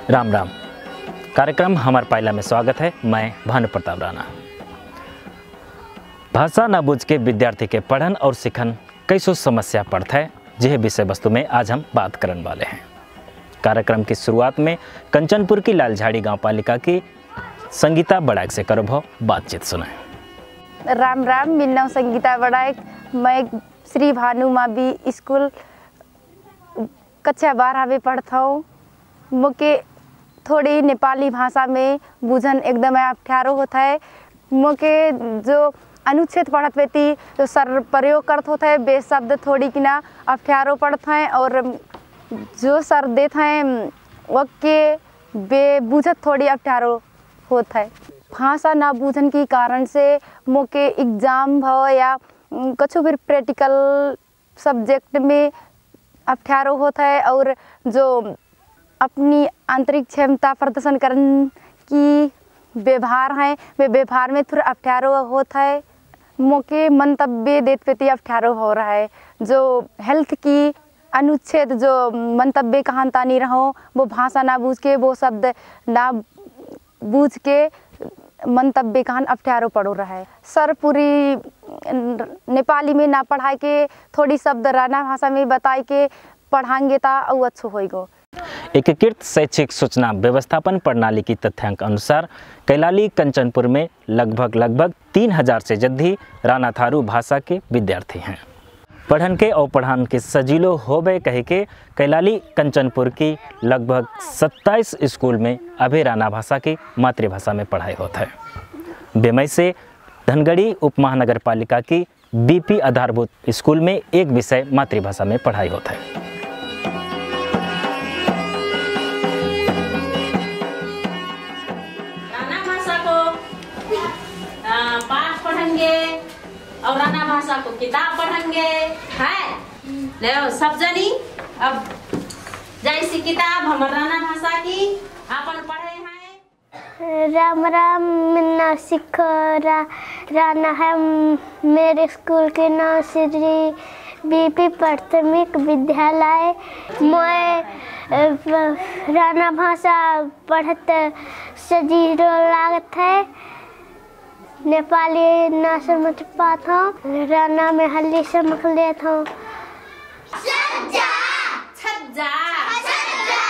राम राम। कार्यक्रम हमार पायला में स्वागत है। मैं भानु प्रताप राणा। भाषा न बूझ के विद्यार्थी के पढ़न और सिखन कैसो समस्या पड़ता है, यह विषय वस्तु में आज हम बात करने वाले हैं। कार्यक्रम की शुरुआत में कंचनपुर की लालझाड़ी गांव पालिका की संगीता बड़ाइक से करो भाव बातचीत सुनाए। राम राम, मेरा नाम संगीता बड़ाइक। मैं श्री भानु मावी स्कूल कक्षा 12 में पढ़ता हूँ। मुझे थोड़ी नेपाली भाषा में बूझन एकदम अप्ठ्यारो होता है। मुझे जो अनुच्छेद पढ़त व्यक्ति जो सर प्रयोग करते होता है बे शब्द थोड़ी कि ना अप्ठ्यारो पढ़ता है, और जो सर देते हैं वके बे बूझत थोड़ी अप्ठ्यारो होता है। भाषा ना बूझन के कारण से मुझे एग्जाम भव या कुछ भी प्रैक्टिकल सब्जेक्ट में अप्ठ्यारो होता है, और जो अपनी आंतरिक क्षमता प्रदर्शन करने की व्यवहार है वे व्यवहार में थोड़ा अप्ठ्यारो होता है। मौके मंतव्य देते प्रति अप्ठ्यारो हो रहा है। जो हेल्थ की अनुच्छेद जो मंतव्य कहानता नहीं रहो, वो भाषा ना बूझ के वो शब्द ना बूझ के मंतव्य कहान अप्ठ्यारो पड़ो रहा है। सर पूरी नेपाली में ना पढ़ाई के थोड़ी शब्द राना भाषा में बताई के पढ़ाएंगे ता और अच्छो होएगो। एकीकृत शैक्षिक सूचना व्यवस्थापन प्रणाली की तथ्यांक अनुसार कैलाली कंचनपुर में लगभग 3000 से जद्दी राना थारू भाषा के विद्यार्थी हैं। पढ़न के और पढ़ान के सजीलो होबे कहे के कैलाली कंचनपुर की लगभग 27 स्कूल में अभी राना भाषा की मातृभाषा में पढ़ाई होता है। बेमई से धनगढ़ी उप महानगर पालिका की बीपी आधारभूत स्कूल में एक विषय मातृभाषा में पढ़ाई होता है। और राना भाषा को किताब पढ़ेंगे है ले सब जनी। अब जैसी किताब हम राना भाषा की अपन पढ़े हैं। राम राम, मेरा नाम सिख राना है। मेरे स्कूल के नाम श्री बीपी प्राथमिक विद्यालय। मैं राना भाषा पढ़त सजीरो लागत है। नेपाली ना समझ पाता हूँ, राना में हल्दी समझ लेता हूँ। छज्जा छज्जा छज्जा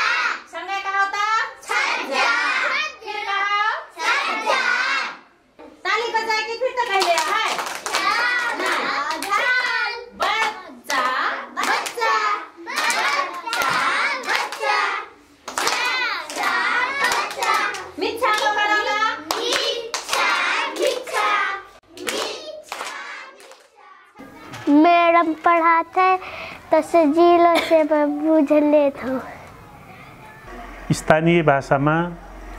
संगे कहा होता छज्जा, फिर कहा छज्जा। ताली बजा के फिर तो कह लिया है बच्चा बच्चा बच्चा बच्चा छज्जा बच्चा। मिच्छा को करोगा मैडम पढ़ाते तो सजीलो से मैं बुझ लेता हूँ। स्थानीय भाषामा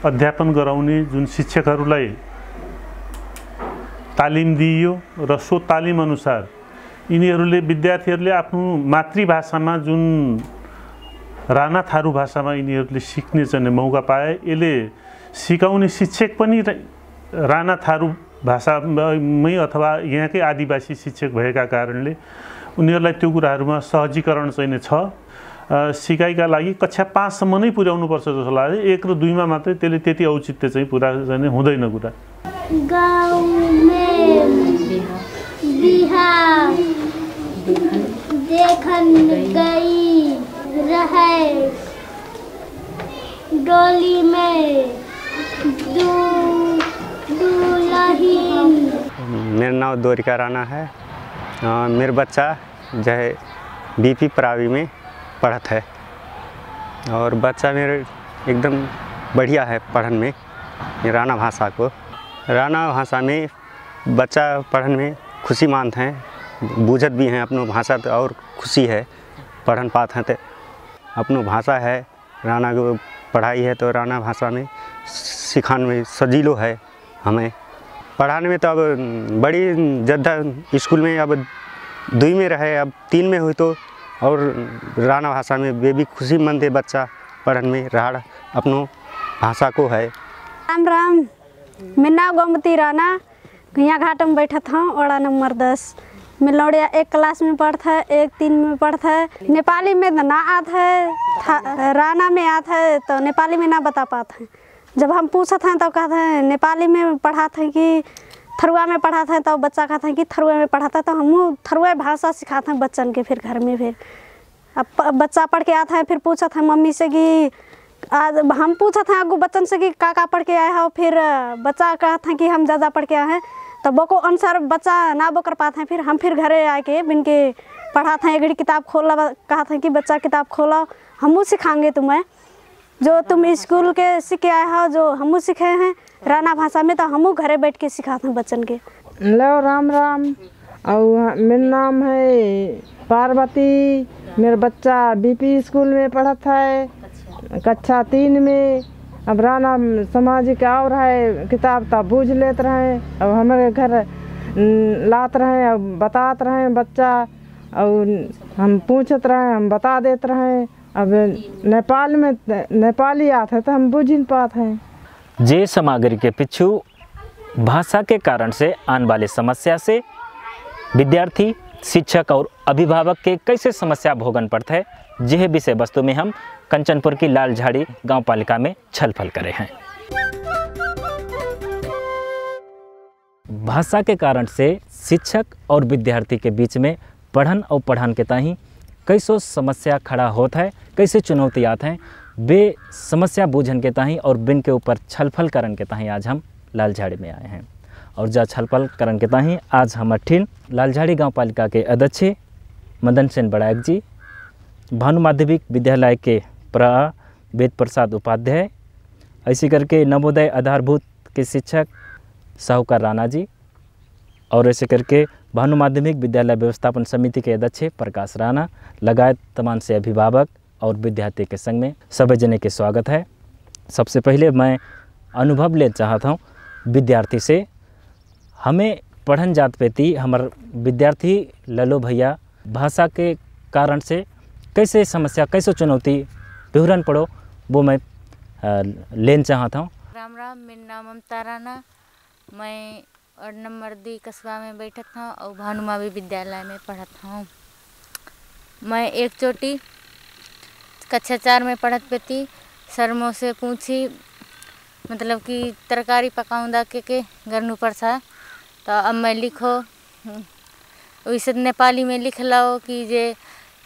अध्यापन गराउने जुन शिक्षकहरूलाई तालिम दिइयो र सो तालिम अनुसार यिनीहरूले विद्यार्थीहरूले आफ्नो मातृभाषामा जुन राना थारू भाषामा यिनीहरूले सिक्ने चाहिँ मौका पाए। यसले सिकाउने शिक्षक पनि राना थारू भाषामै अथवा यहाँकै आदिवासी शिक्षक भएका कारणले उनीहरूलाई त्यो कुराहरूमा सहजीकरण चाहिँ छ। सिकाइका लागि कक्षा 5 सम्म नै पुर्याउनु पर्छ जस्तो लाग्छ। 1 र 2 मा मात्रै त्यसले त्यति औचित्य चाहिँ पुरा चाहिँ हुँदैन। कुरा गाउँ में बिहा देखन गई रहे, डोली में मेरा नाम द्वारिका राणा है। मेरा बच्चा जो है बीपी प्रावी में पढ़त है, और बच्चा मेरे एकदम बढ़िया है पढ़न में। राना भाषा को राना भाषा में बच्चा पढ़न में खुशी मानते हैं, बूझत भी हैं अपनो भाषा तो, और खुशी है पढ़न पाते हैं। तो अपनो भाषा है राना को पढ़ाई है तो राना भाषा में सिखाने में सजीलो है। हमें पढ़ाने में तो अब बड़ी जद्दा स्कूल में अब 2 में रहे, अब 3 में हुई तो और राना भाषा में वे भी खुशी मनते बच्चा पढ़ने में राड़ अपनो भाषा को है। राम राम, मेरा नाम गोमती राणा। घिया घाट में बैठा था, ओड़ा नंबर 10। मिलौड़िया एक क्लास में पढ़ता है, एक 3 में पढ़ता है। नेपाली में ना आता है, राना में आता है तो नेपाली में ना बता पाते हैं। जब हम पूछते हैं तो कहते हैं नेपाली में पढ़ाते हैं कि थरुआ में पढ़ाते हैं, तो बच्चा कहता है कि थरुआ में पढ़ाता है। तो हम थरुआ भाषा सिखाते हैं बच्चन के। फिर घर में फिर अब बच्चा पढ़ के आता है, फिर पूछते हैं मम्मी से कि आज हम पूछते हैं आगू बच्चन से कि का पढ़ के आए हो। फिर बच्चा कहते हैं कि हम ज़्यादा पढ़ के आए हैं, तो वो को अनुसार बच्चा ना वो कर पाते हैं। फिर हम फिर घरे आके बिन के पढ़ाते हैं, एक किताब खोला, कहते हैं कि बच्चा किताब खोला, हमू सिखाएंगे तुम्हें जो तुम स्कूल के सीख के आए हो, जो हमू सीखे हैं राना भाषा में, तो हमू घरे बैठ के सिखाते हैं बच्चन के। लो राम राम। और मेरा नाम है पार्वती। मेरा बच्चा बीपी स्कूल में पढ़ता है, कक्षा 3 में। अब राना सामाजिक और है किताब तब बूझ लेते रहे। अब हमारे घर लाते रहे, अब बताते रहे बच्चा, और हम पूछते रहे, हम बता देते रहे। अब नेपाल में नेपाली आते तो हम बूझ नहीं पाते हैं। जे सामग्री के पिछू भाषा के कारण से आने वाली समस्या से विद्यार्थी, शिक्षक और अभिभावक के कैसे समस्या भोगन पड़ता है, यह विषय वस्तु में हम कंचनपुर की लालझाड़ी गांव पालिका में छलफल करे हैं। भाषा के कारण से शिक्षक और विद्यार्थी के बीच में पढ़न और पढ़ान के ताही कैसो समस्या खड़ा होता है, कैसे चुनौती आते हैं, वे समस्या बूझन के ताही और बिन के ऊपर छलफल करन के ताही आज हम लालझाड़ी में आए हैं। और जा छलफल करन के ताही आज हम अठिन लालझाड़ी गांव पालिका के अध्यक्ष मदन सेन बड़ायक जी, भानु माध्यमिक विद्यालय के प्रा वेद प्रसाद उपाध्याय, ऐसे करके नवोदय आधारभूत के शिक्षक साहूकार राणा जी, और ऐसे करके भानु माध्यमिक विद्यालय व्यवस्थापन समिति के अध्यक्ष प्रकाश राणा लगायत तमाम से अभिभावक और विद्यार्थी के संग में सभी जने के स्वागत है। सबसे पहले मैं अनुभव ले चाहता हूँ विद्यार्थी से। हमें पढ़न जात पेती हमार विद्यार्थी ललो भैया भाषा के कारण से कैसे समस्या, कैसे चुनौती विवरण पढ़ो, वो मैं लेन चाहता हूँ। राम राम, मेरा नाम ममता राणा। मैं और नंबर 2 कस्बा में बैठत हूँ और भानुमावी विद्यालय में पढ़त हूँ। मैं एक चोटी कक्षा 4 में पढ़त पेती, शर्मों से पूछी मतलब कि तरकारी पकाऊंदा के गरनू पड़सा, तो अब मैं लिखो वैसे नेपाली में लिख लो कि जे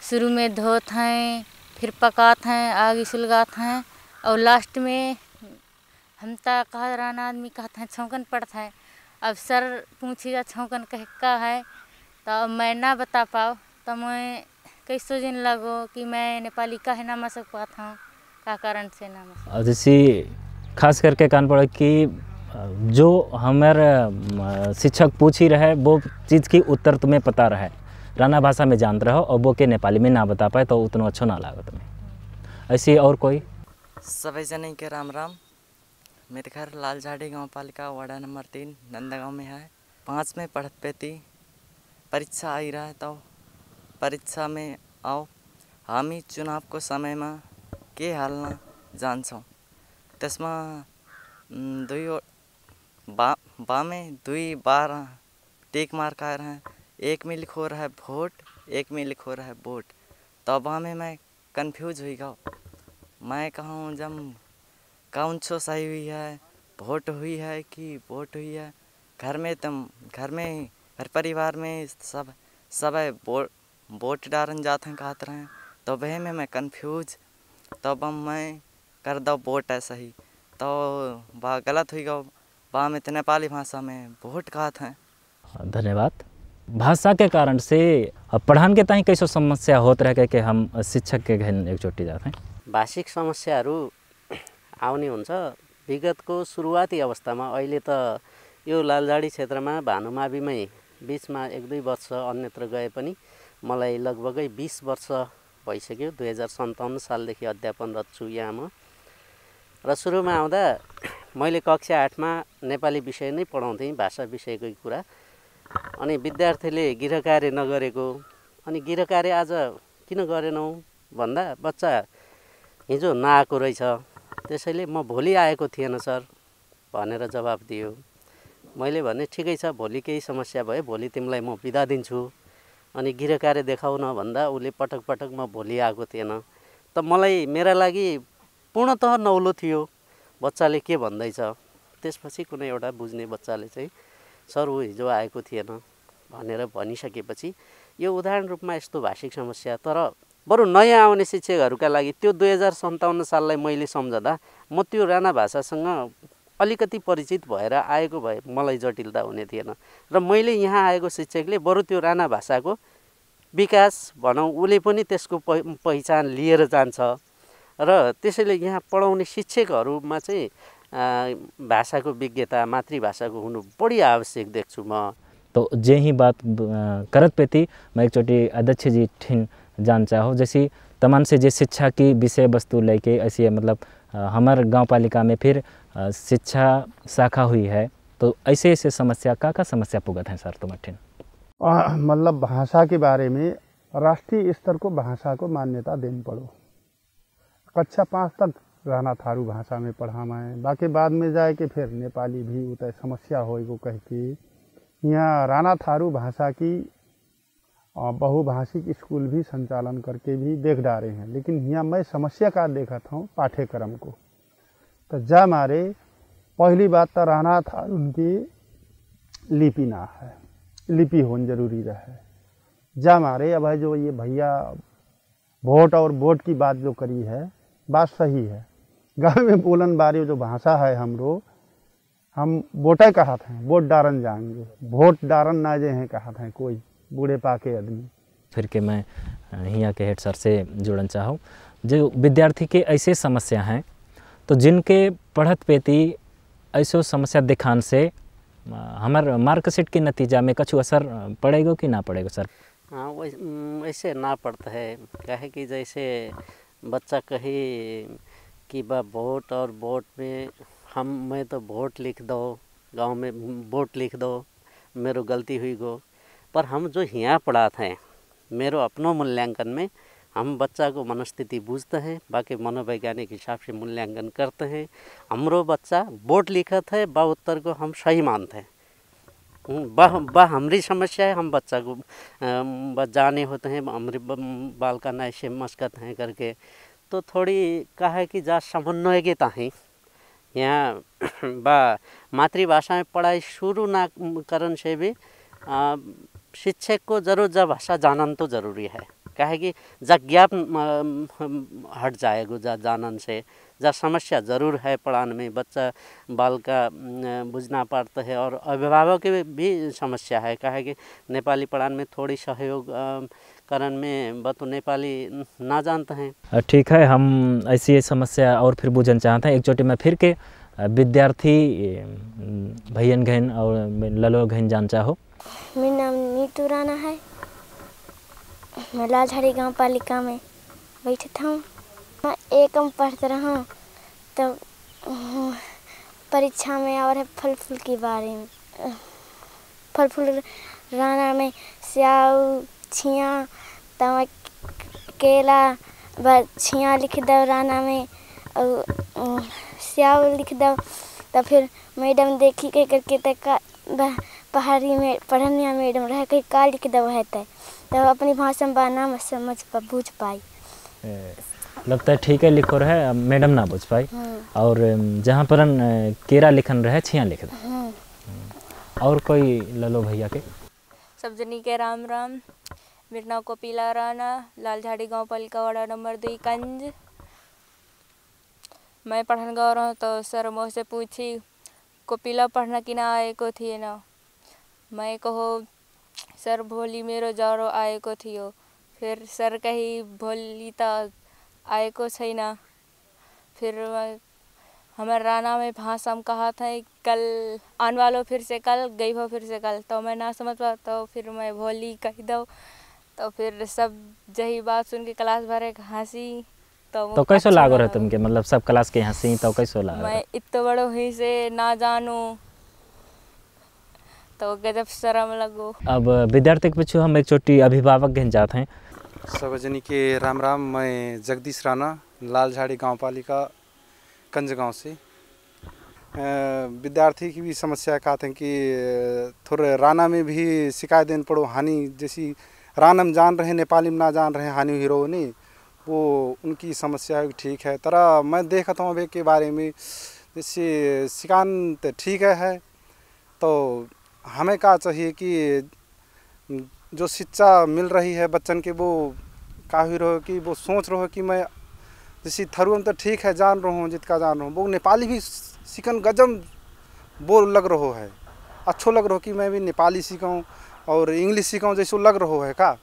शुरू में धोत हैं, फिर पकात हैं, आगे सुलगात हैं, और लास्ट में हम ता कहा राना आदमी कहते हैं छौंकन पड़ता है। अब सर पूछेगा छौंकन कह का है, तो मैं ना बता पाओ, तो मैं कैसो जिन लगो कि मैं नेपाली काहे ना मसक पाता हूँ, का कारण से ना मसक। जैसे खास करके कान पड़ा कि जो हमारे शिक्षक पूछ ही रहे वो चीज़ की उत्तर तुम्हें पता रहे, राना भाषा में जानते रहो और वो के नेपाली में ना बता पाए तो उतना अच्छा ना लगा तुम्हें। ऐसे और कोई सभी जने के राम राम। मेरे घर लालझाड़ी गांव पालिका वार्ड नंबर 3 नंदगांव में है। 5 में पढ़त पेती, परीक्षा आई रहा है तो परीक्षा में आओ हम ही चुनाव को समय में के हाल ना जान छौँ। त्यसमा बा में 2 बार टिक मार्क आए हैं, एक में लिखो रहा है वोट, एक में लिखो रहा है वोट। तो बा में मैं कंफ्यूज हुई गया, मैं कहूँ जब कौन सो सही हुई है, वोट हुई है कि वोट हुई है। घर में घर परिवार में सब वोट डालन जाते हैं कहते रहे, तो वह में मैं कंफ्यूज, तब मैं कर दो वोट है सही, तो बा गलत हुई गया, बा में तो नेपाली भाषा में वोट कहते हैं। धन्यवाद। भाषा के कारण से पढ़ान के ताही कैसो समस्या होत रहे कि हम शिक्षक के घर एकचोटि जाते हैं। भाषिक समस्याहरू आउने हुन्छ। विगतको सुरुवाती अवस्थामा अहिले त यो लालझाडी क्षेत्रमा भानुमाविमै बिचमा 1-2 वर्ष अन्यत्र गए पनि मलाई लगभगै 20 वर्ष भइसक्यो। 2057 सालदेखि अध्यापनरत छु यहाँ म। र सुरुमा आउँदा मैले कक्षा 8 मा नेपाली विषय नै पढाउँथेँ, भाषा विषयकै कुरा। अनि विद्यार्थीले गृहकार्य नगरेको, अनि गृहकार्य आज किन गरेनौ भन्दा बच्चा हिजो नआएको रहेछ, त्यसैले म भोलि आएको थिएन सर भनेर जवाफ दियो। मैले भने ठिकै छ, भोलि केही समस्या भयो, भोलि तिमीलाई म बिदा दिन्छु अनि गिरकारे देखाउन भन्दा उसले पटक पटक म भोलि आएको थिएन। त मलाई मेरा लागि पूर्णतः नौलो थियो बच्चाले के भन्दैछ। त्यसपछि कुनै एउटा बुझ्ने बच्चाले चाहिँ सर ऊ हिजो आएको थिएन भनेर भनिसकेपछि यो उदाहरण रूपमा यस्तो भाषिक समस्या, तर बरु नयाँ आउने शिक्षकहरूका लागि त्यो 2057 साललाई मैले सम्झदा म त्यो राणा भाषासँग अलिकति परिचित भएर आएको भए मलाई जटिलता हुने थिएन र मैले यहाँ आएको शिक्षकले बरु त्यो राणा भाषाको विकास भनौँ उसले पनि त्यसको पहिचान लिएर जान्छ र त्यसैले यहाँ पढाउने शिक्षकहरूमा चाहिँ भाषाको विज्ञता मातृभाषाको हुनु बढी आवश्यक देख्छु म। तो जे ही बात करत पेती मैं एक चोटी अध्यक्ष जी ठिन जान चाहो जैसी तमाम से जे शिक्षा की विषय वस्तु लेके ऐसी मतलब हमार गांव पालिका में फिर शिक्षा शाखा हुई है, तो ऐसे ऐसे समस्या का समस्या पुगत है सर तुम ठिन? मतलब भाषा के बारे में राष्ट्रीय स्तर को भाषा को मान्यता देनी पड़ो। कक्षा 5 तक राणा थारू भाषा में पढ़ा मैं, बाकी बाद में जाए के फिर नेपाली भी उतय समस्या होएगो कह के यहाँ राणा थारू भाषा की बहुभाषिक स्कूल भी संचालन करके भी देख डाले हैं। लेकिन यहाँ मैं समस्या का देखा था पाठ्यक्रम को, तो जा मारे पहली बात तो राणा थारू उनकी लिपि ना है, लिपि होना जरूरी रहे। जा मारे अब जो ये भैया वोट और वोट की बात जो करी है बात सही है। गाँव में बोलन बारी जो भाषा है हम वोटे कहा थे, वोट डारन जाएंगे, वोट डारन ना जे हैं कहा था कोई बूढ़े पाके आदमी। फिर के मैं यहाँ के हेड सर से जुड़ना चाहूँ, जो विद्यार्थी के ऐसे समस्या हैं तो जिनके पढ़त पेती ऐसो समस्या दिखान से हमार मार्कशीट के नतीजा में कुछ असर पड़ेगा कि ना पड़ेगा सर? हाँ वैसे ना पड़ता है, कहे कि जैसे बच्चा कहे कि बा वोट और वोट में मैं तो वोट लिख दो, गांव में वोट लिख दो, मेरो गलती हुई गो। पर हम जो यहाँ पढ़ाते हैं मेरो अपनो मूल्यांकन में हम बच्चा को मनस्थिति बूझते हैं, बाकी मनोवैज्ञानिक हिसाब से मूल्यांकन करते हैं। हमरो बच्चा वोट लिखत है बा उत्तर को हम सही मानते हैं, बा हमारी समस्या है, हम बच्चा को जाने होते हैं हमारे बाल का ऐसे मस्कत हैं करके। तो थोड़ी कहा कि जा समन्वय के ताही यहाँ बा मातृभाषा में पढ़ाई शुरू ना करन से भी शिक्षक को जरूर जा भाषा जानन तो जरूरी है, कहे कि जा ज्ञान हट जाएगा जा जानन से, जा समस्या जरूर है पढ़ाने में, बच्चा बाल का बुझना पड़ता है और अभिभावक की भी समस्या है, कहे कि नेपाली पढ़ाने में थोड़ी सहयोग करन में बतु नेपाली ना जानते हैं। ठीक है, हम ऐसी समस्या और फिर बुझना चाहते हैं। एक चोटी में फिर के विद्यार्थी भैयन घन और ललो घन जान चाहो। मेरा नाम नीतू राणा है, मैं लालझाड़ी गांव पालिका में बैठता हूँ। मैं एकम पढ़ते रहा तो परीक्षा में और है फल फूल के बारे में, फल फूल राणा में स्याऊ छिया तब केला छिया लिख दो राणा में और स्याऊ लिख दो। तो फिर मैडम देखी के करके तक पहाड़ी में पढ़निया मैडम रह के का लिख दो है तब अपनी भाषा में नाम समझ बूझ पाई। लगता है ठीक है लिखो रहे मैडम ना बुझ पाई और जहाँ पर केरा लिखन रहे छिया लिख दो। और कोई ललो भैया के सब जनी के राम राम। मेरा नाम कोपिला राणा, लालझाड़ी गांव पालिका वार्ड नंबर 2 कंज। मैं पढ़न गौ रहा तो सर मुझसे पूछी कोपिला पढ़ना कि ना आए को थी ना, मैं कहो सर भोली मेरो जारो आए को थियो। फिर सर कही भोली तो आए को सही ना। फिर हमारे राणा में भाषा में कहा था कल आने वालो फिर से कल गई हो फिर से कल, तो मैं ना समझ पा तो फिर मैं भोली कही दो। तो फिर सब यही बात सुन के क्लास भरे हंसी। तो कैसे लागो रहे तुमके, मतलब सब क्लास के हंसी तो कैसे लागो? मैं इतना बड़ो ही से ना जानू तो गजब शर्म लगो। अब विद्यार्थी के पीछे हम एक छोटी अभिभावक गहन जाते हैं। सब जनी के राम राम। मैं जगदीश राणा, लालझाड़ी गांव पालिका कंज गांव से। विद्यार्थी की भी समस्या कहते हैं कि थोड़े राणा में भी शिकायत देने पड़ो हानि जैसी रानम जान रहे नेपाली में ना जान रहे हानि हीरो ने वो उनकी समस्या ठीक है। तरह मैं देखता हूँ अभी के बारे में जैसे सिकान तो ठीक है तो हमें क्या चाहिए कि जो शिक्षा मिल रही है बच्चन के वो काफ़ी रहो कि वो सोच रहे हो कि मैं जैसे थरुम तो ठीक है जान रहा हूँ जितना जान रहा हूँ वो नेपाली भी सीखन गजब बोल लग रहा है अच्छो लग रहा हो कि मैं भी नेपाली सीखाऊँ और इंग्लिश सीखाऊँ जैसे लग रहा है का।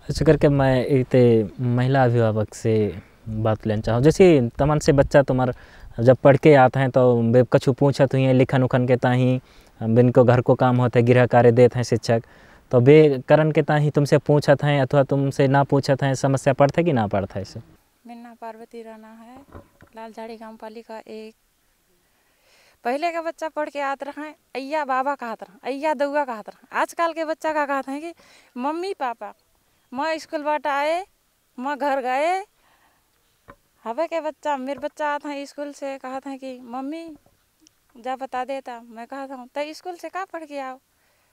अच्छा करके मैं एक महिला अभिभावक से बात लेना चाहूँ जैसे तमन से बच्चा तुम्हारा जब पढ़ के आते हैं तो बे कछु पूछत हुई लिखन उखन के ताही बिन को घर को काम होता है गृह कार्य देते हैं शिक्षक तो बे करन के ताही तुमसे पूछत हैं अथवा तुमसे ना पूछत हैं समस्या पड़ता है कि ना पड़ता है इसे। मेरा नाम पार्वती राणा है लालझाड़ी गाँव पालिका एक। पहले का बच्चा पढ़ के आते रहा है अय्या बाबा कहते रहा अय्या दउआ कहते रहा। आजकल के बच्चा का कहते हैं कि मम्मी पापा मैं स्कूल बाट आए मैं घर गए। हवे के बच्चा मेरे बच्चा आता है स्कूल से कहते हैं कि मम्मी जा बता देता। मैं कहता हूँ तो स्कूल से का पढ़ के आओ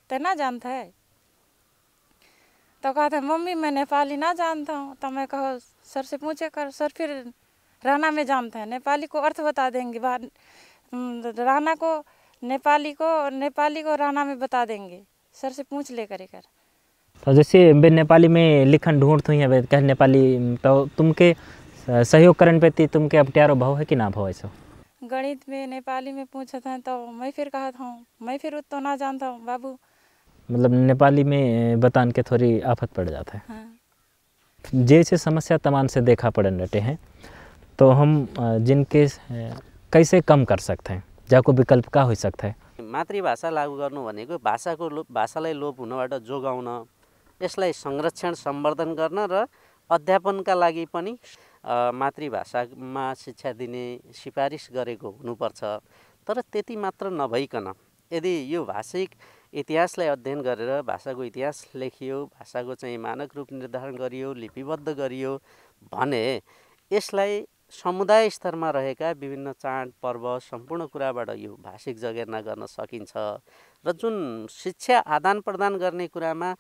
तो ना जानता है तो कहते हैं मम्मी मैं नेपाली ना जानता हूँ। तो मैं कहो सर से पूछे कर सर फिर राणा में जानता है नेपाली को अर्थ बता देंगे राणा को नेपाली को राणा में बता देंगे सर से पूछ ले कर। तो जैसे बे नेपाली में लिखन ढूंढते हुई है कह नेपाली तो तुमके सहयोग करन पे तुमके अब ट्यारो भाव है कि ना भाव ऐसा। गणित में नेपाली में पूछते हैं तो मैं फिर कहता हूँ मैं फिर उतना ना जानता हूँ बाबू मतलब नेपाली में बतान के थोड़ी आफत पड़ जाता है। हाँ। जैसे समस्या तमाम से देखा पड़न रहते हैं तो हम जिनके कैसे कम कर सकते हैं जाको विकल्प का हो सकता है। मातृभाषा लागू गर्नु भनेको भाषालाई लोप हुनबाट जोगाउन यसलाई संरक्षण सम्वर्धन गर्न र अध्यापनका लागि पनि मातृभाषामा शिक्षा दिने सिफारिस गरेको हुनुपर्छ। तर त्यति मात्र नभइकन यदि यो भाषिक इतिहासलाई अध्ययन गरेर भाषाको इतिहास लेखियो भाषाको चाहिँ मानक रूप निर्धारण गरियो लिपिबद्ध गरियो भने यसलाई समुदाय स्तरमा रहेका विभिन्न चाड पर्व सम्पूर्ण कुराबाट यो भाषिक जगेर्ना गर्न सकिन्छ र जुन शिक्षा आदान प्रदान गर्ने कुरामा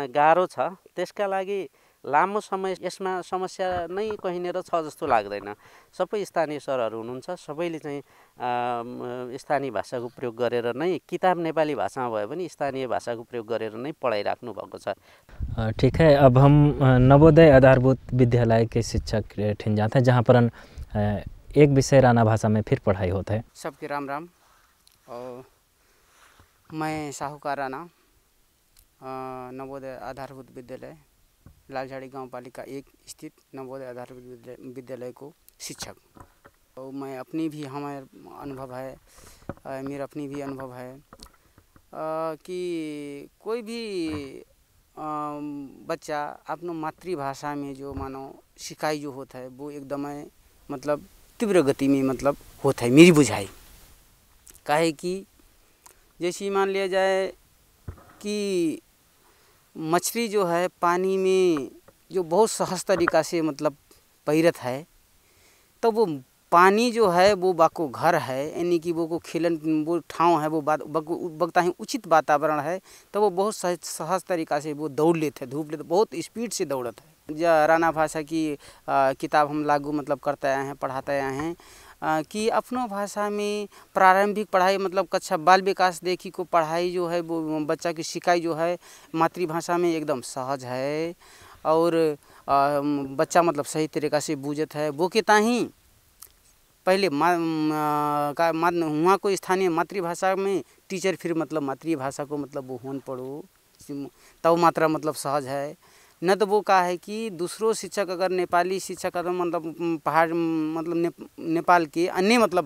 गाह्रो छ त्यसका लागि लामो समय यसमा समस्या नै कहीँनिर छ जस्तो लाग्दैन। सबै स्थानीय सरहरू हुनुहुन्छ सबैले चाहिँ स्थानीय भाषाको प्रयोग गरेर नै किताब नेपाली भाषामा भए पनि स्थानीय भाषाको प्रयोग गरेर नै पढाइराख्नु भएको छ। ठीक है अब हम नवोदय आधारभूत विद्यालय के शिक्षक ठिन जाते हैं जहाँ पर एक विषय राणा भाषा में फिर पढ़ाई होता है। सबके राम राम और मैं साहूकार राणा नवोदय आधारभूत विद्यालय लालझाड़ी गाँव पालिका एक स्थित नवोदय आधारभूत विद्यालय को शिक्षक। और मैं अपनी भी हमारे अनुभव है मेरा अपनी भी अनुभव है कि कोई भी बच्चा अपना मातृभाषा में जो मानो सिकाई जो होता है वो एकदम मतलब तीव्र गति में मतलब होता है मेरी बुझाई। काहे कि जैसे मान लिया जाए कि मछली जो है पानी में जो बहुत सहज तरीका से मतलब पैरत है तो वो पानी जो है वो बाको घर है यानी कि वो को खिलन वो ठाव है वो बगता ही उचित वातावरण है तो वो बहुत सहज तरीका से वो दौड़ लेते हैं धूप लेते बहुत स्पीड से दौड़ते हैं। जो राणा भाषा की किताब हम लागू मतलब करते आए हैं पढ़ाते आए हैं कि अपनों भाषा में प्रारंभिक पढ़ाई मतलब कक्षा बाल विकास देखी को पढ़ाई जो है वो बच्चा की सिकाई जो है मातृभाषा में एकदम सहज है और बच्चा मतलब सही तरीक़ा से बूझत है। वो के ताही पहले वहाँ को स्थानीय मातृभाषा में टीचर फिर मतलब मातृभाषा को मतलब वो होन पढ़ो तब मात्रा मतलब सहज है। न तो वो कहा है कि दूसरों शिक्षक अगर नेपाली शिक्षक अगर मतलब पहाड़ मतलब नेपाल के अन्य मतलब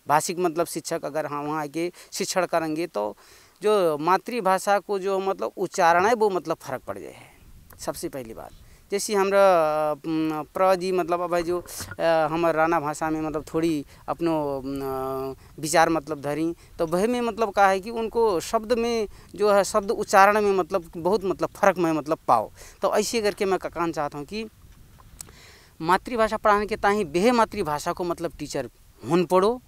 भाषिक मतलब शिक्षक अगर हाँ वहाँ के शिक्षण करेंगे तो जो मातृभाषा को जो मतलब उच्चारण है वो मतलब फर्क पड़ जाए है। सबसे पहली बात जैसे हमरा प्रजी मतलब अब जो हमारे राणा भाषा में मतलब थोड़ी अपनो विचार मतलब धरी तो वह में मतलब कहा है कि उनको शब्द में जो है शब्द उच्चारण में मतलब बहुत मतलब फर्क में मतलब पाओ। तो ऐसे करके मैं कहना चाहता हूँ कि मातृभाषा पढ़ाने के ताही बेह मातृभाषा को मतलब टीचर होन पड़ो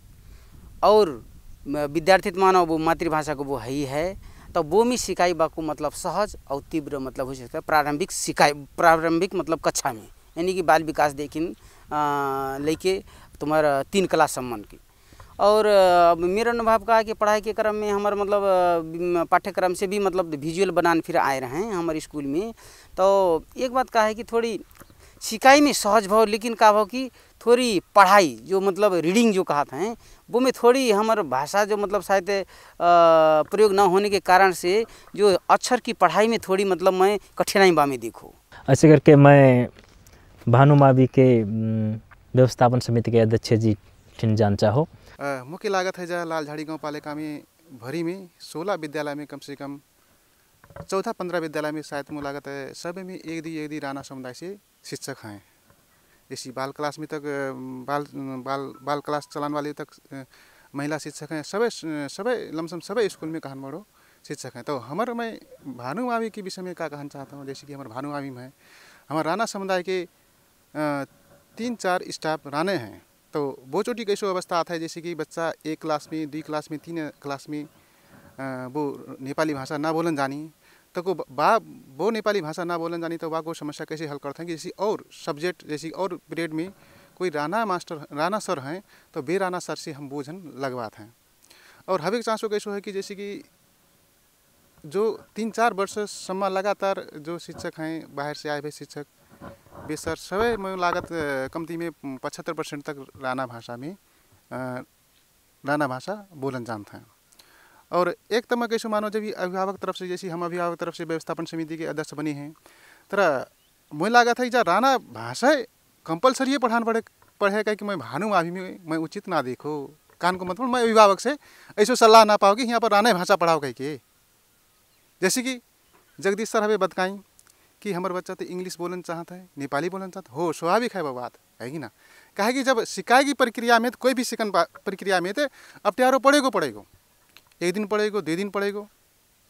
और विद्यार्थी मानो वो मातृभाषा को वो है तो वो में सिकाई बाको मतलब सहज और तीव्र मतलब हो सकता है प्रारंभिक मतलब कक्षा में, यानी कि बाल विकास देखिन लेके तुम्हारा 3 क्लास सम्मान की। और मेरा अनुभव का है कि पढ़ाई के क्रम में हमारे मतलब पाठ्यक्रम से भी मतलब विजुअल बनाने फिर आए रहे हैं हमारे स्कूल में। तो एक बात का है कि थोड़ी सिकाई में सहज भाव, लेकिन का भाव कि थोड़ी पढ़ाई जो मतलब रीडिंग जो कहा था वो में थोड़ी हमारे भाषा जो मतलब शायद प्रयोग ना होने के कारण से जो अक्षर की पढ़ाई में थोड़ी मतलब मैं कठिनाई में देखूँ। ऐसे करके मैं भानु मावी के व्यवस्थापन समिति के अध्यक्ष जी ठिन जान चाहो। मुख्य लागत है जहाँ लालझाड़ी गाँव पालिका में भरी में 16 विद्यालय में कम से कम 14-15 विद्यालय में शायद मुझे लागत है सब में एक दी राणा समुदाय से शिक्षक हैं। इसी बाल क्लास में तक बाल क्लास चलाने वाले तक महिला शिक्षक हैं। सबे लमसम सबे स्कूल में कहन बड़ो शिक्षक हैं। तो हमारे मैं भानु मावी के विषय में क्या कहना चाहता हूँ, जैसे कि हमारे भानु मावी में है हमारे राणा समुदाय के 3-4 स्टाफ राणे हैं। तो वो चोटी कैसो अवस्था आता है जैसे कि बच्चा 1 क्लास में 2 क्लास में 3 क्लास में वो नेपाली भाषा ना बोलन जानी तो वो नेपाली भाषा ना बोलन जानी तो वह को समस्या कैसे हल करते हैं कि जैसे और सब्जेक्ट जैसे और पीरियड में कोई राणा सर हैं तो बे राणा सर से हम बोझन लगवाते हैं। और हवे चांसो कैसो है कि जैसे कि जो 3-4 वर्ष सम्म लगातार जो शिक्षक हैं बाहर से आए हुए शिक्षक वे सर सबै मैं लागत कम्ती में 75% तक राणा भाषा बोलन जानते हैं। और एक तम कैसे मानो जब अभिभावक तरफ से जैसे हम अभिभावक तरफ से व्यवस्थापन समिति के अध्यक्ष बने हैं तर मुझे लागत है जहाँ राणा भाषा कंपलसरी पढ़ेगा कि मैं भानु मावी में मैं उचित ना देखो कान को मतलब मैं अभिभावक से ऐसा सलाह ना पाओ कि यहाँ पर राणा भाषा पढ़ाओ कह के। जैसे कि जगदीश सर हमें बताई कि हमारे बच्चा तो इंग्लिश बोलन चाहता है नेपाली बोलन चाहता हो स्वाभाविक है वो बात है कि ना। कहे कि जब सिकाई की प्रक्रिया में कोई भी सिकन प्रक्रिया में तो अप्यारो पड़ेगो 1 दिन पढ़ेगो 2 दिन पढ़ेगो।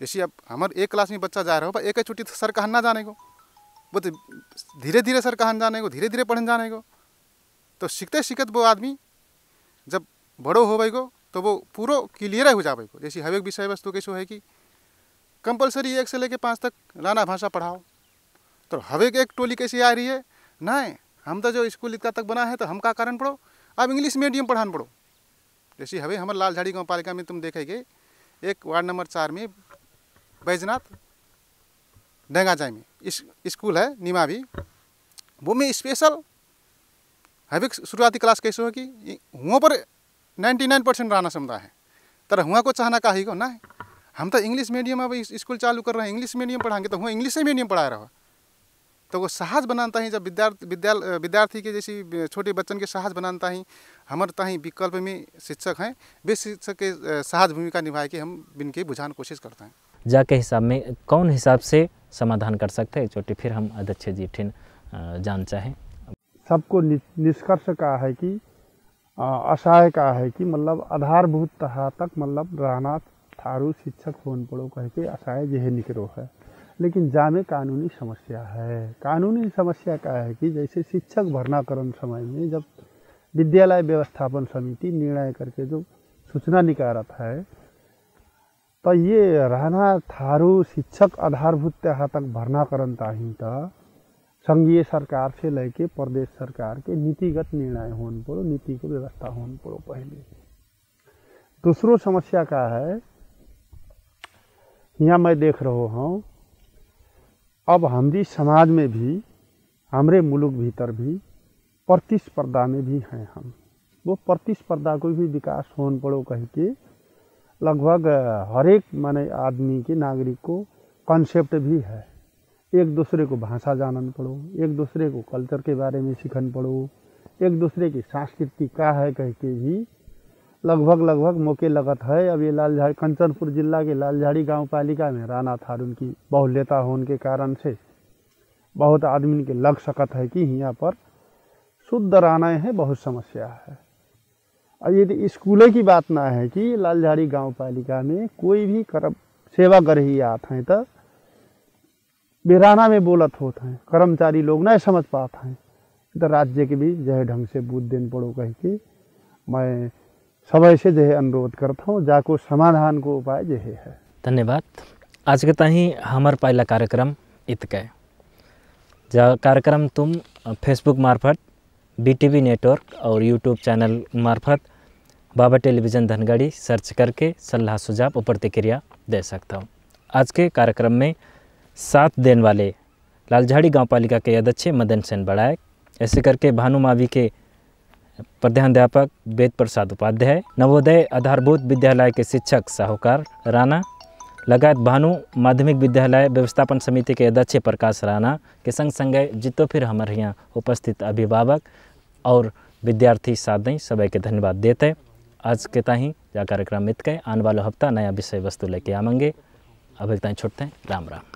जैसे अब हमारे 1 क्लास में बच्चा जा रहा हो एक छुट्टी तो सर कहन ना जाने को वो तो धीरे धीरे सर कहन जाने को धीरे धीरे पढ़न जाने को। तो सीखते वो आदमी जब बड़ो हो गो तो वो पूरा क्लियर हो जाए को। जैसे हर एक विषय वस्तु कैसे है कि कंपलसरी 1 से लेकर 5 तक राणा भाषा पढ़ाओ। तो हवे एक टोली कैसी आ रही है नहीं हम तो जो स्कूल इतना तक बना है तो हम का कारण पढ़ो अब इंग्लिश मीडियम पढ़ान पढ़ो। जैसे हवे हमारे लालझाड़ी गाँव पालिका में तुम देखेंगे एक वार्ड नंबर 4 में बैजनाथ डेंगाजाई में स्कूल है निमावी वो में स्पेशल हवे शुरुआती क्लास कैसे हो कि वहाँ पर 99% राणा समुदाय है तर वहाँ को चाहना का ही को ना हम तो इंग्लिश मीडियम अब स्कूल चालू कर रहे हैं इंग्लिश मीडियम पढ़ाएंगे तो वहाँ इंग्लिश मीडियम पढ़ा रहा तो वो साहस बनाता ही जब विद्यार्थी के जैसी छोटे बच्चन के साहस बनाता ही हमारे ताही विकल्प में शिक्षक हैं वे शिक्षक के साहस भूमिका निभाए के हम बिनके बुझाने की कोशिश करते हैं। जाके हिसाब में कौन हिसाब से समाधान कर सकते हैं छोटे फिर हम अध्यक्ष जी ठिन जान चाहें। सबको निष्कर्ष का है कि असहाय का है कि मतलब आधारभूत तक मतलब राणा थारू शिक्षक होन पड़ो कह के असहाय यह निकलो है। लेकिन जामे कानूनी समस्या है। कानूनी समस्या क्या है कि जैसे शिक्षक भर्ना करण समय में जब विद्यालय व्यवस्थापन समिति निर्णय करके जो सूचना निकालता है तो ये राणा थारू शिक्षक आधारभूत तक भर्ना करण ताही तो संघीय सरकार से लेके प्रदेश सरकार के नीतिगत निर्णय होन पड़ो नीति को व्यवस्था होन पड़ो पहले। दूसरो समस्या क्या है यहाँ मैं देख रहा हूँ अब हमारी समाज में भी हमारे मुल्क भीतर भी प्रतिस्पर्धा में भी हैं हम। वो प्रतिस्पर्धा को भी विकास होन पड़ो कह के लगभग हर एक माने आदमी के नागरिक को कॉन्सेप्ट भी है। एक दूसरे को भाषा जानन पड़ो एक दूसरे को कल्चर के बारे में सीखन पड़ो एक दूसरे की संस्कृति का है कह के भी लगभग मौके लगत है। अब ये लालझाड़ी कंचनपुर जिला के लालझाड़ी गांव पालिका में राणा थारू की बहुल्यता होने के कारण से बहुत आदमी के लग सकत है कि यहाँ पर शुद्ध राणा है बहुत समस्या है। और ये स्कूलों की बात ना है कि लालझाड़ी गांव पालिका में कोई भी सेवा कर ही आते हैं तो बेराना में बोलत होते हैं कर्मचारी लोग नहीं समझ पाते हैं तो राज्य के भी जय ढंग से बुद्ध दिन पड़ो कह के मैं सभी से जो अनुरोध करता हूँ जाको समाधान को उपाय जो है। धन्यवाद। आज के ताही हमार पहला कार्यक्रम इतक है। जब कार्यक्रम तुम फेसबुक मार्फत, BTV नेटवर्क और यूट्यूब चैनल मार्फत बाबा टेलीविज़न धनगढ़ी सर्च करके सलाह सुझाव और प्रतिक्रिया दे सकता हूँ। आज के कार्यक्रम में साथ देने वाले लालझाड़ी गांव पालिका के अध्यक्ष मदन सेन बड़ायक, ऐसे करके भानुमावी के प्रधानाध्यापक वेद प्रसाद उपाध्याय, नवोदय आधारभूत विद्यालय के शिक्षक साहूकार राणा लगायत भानु माध्यमिक विद्यालय व्यवस्थापन समिति के अध्यक्ष प्रकाश राणा के संग संगे जितो फिर हमारे यहाँ उपस्थित अभिभावक और विद्यार्थी साथ दें सभी के धन्यवाद देते। आज के ताही या कार्यक्रम मित के आने वाला हफ्ता नया विषय वस्तु लेके आवेंगे। अब एक ताही छोड़ते हैं। राम राम।